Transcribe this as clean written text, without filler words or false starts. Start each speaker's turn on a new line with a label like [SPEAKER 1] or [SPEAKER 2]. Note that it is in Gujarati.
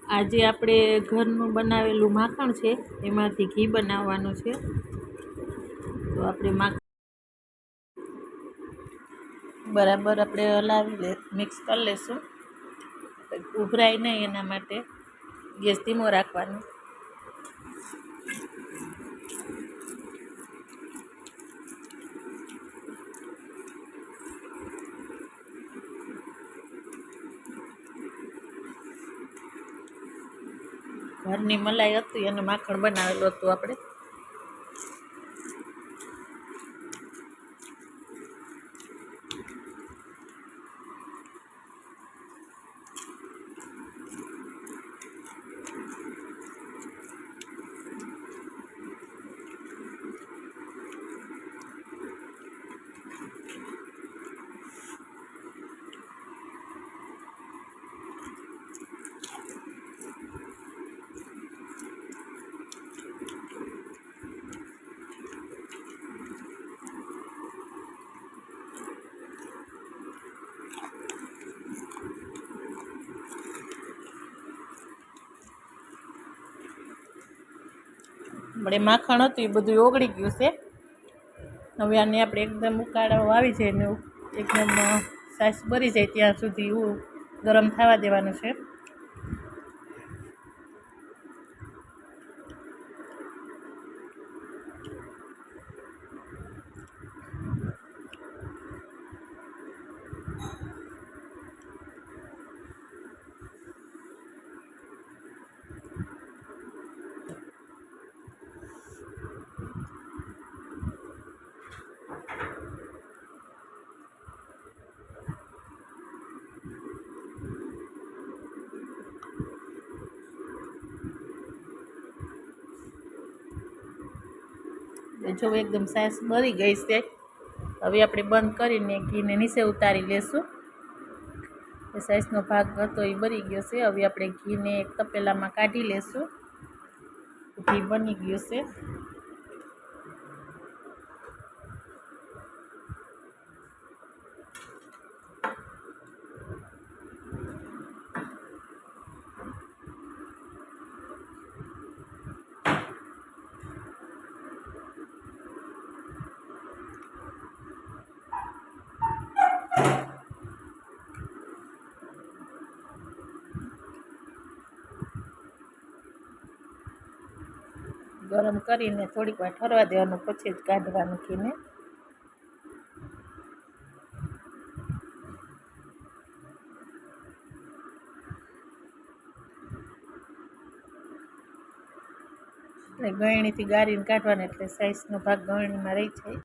[SPEAKER 1] આજે આપણે ઘરનું બનાવેલું માખણ છે, એમાંથી ઘી બનાવવાનું છે. તો આપણે બરાબર આપણે હલાવી મિક્સ કરી લેશું. ઉભરાય નહીં એના માટે ગેસ ધીમો રાખવાનો. ઘરની મલાઈ હતી અને માખણ બનાવેલું હતું આપણે. આપણે માખણ હતું એ બધું ઓગળી ગયું છે. હવે આને આપણે એકદમ ઉકાળો આવી જાય ને એકદમ સાસ બરી જાય ત્યાં સુધી ગરમ થવા દેવાનું છે. જો એકદમ સાસ બરી ગઈ છે. હવે આપણે બંધ કરીને ઘીને નીચે ઉતારી લેશું. એ સાસનો ભાગ હતો એ બરી ગયો છે. હવે આપણે ઘીને એક તપેલામાં કાઢી લેશું. ઘી બની ગયું છે. ગરમ કરીને થોડીક વાર ઠરવા દેવાનું, પછી જ કાઢવાનું ઘીને. ગળણીથી ગાળીને કાઢવાના એટલે સાઈઝનો ભાગ ગળણીમાં રહી જાય.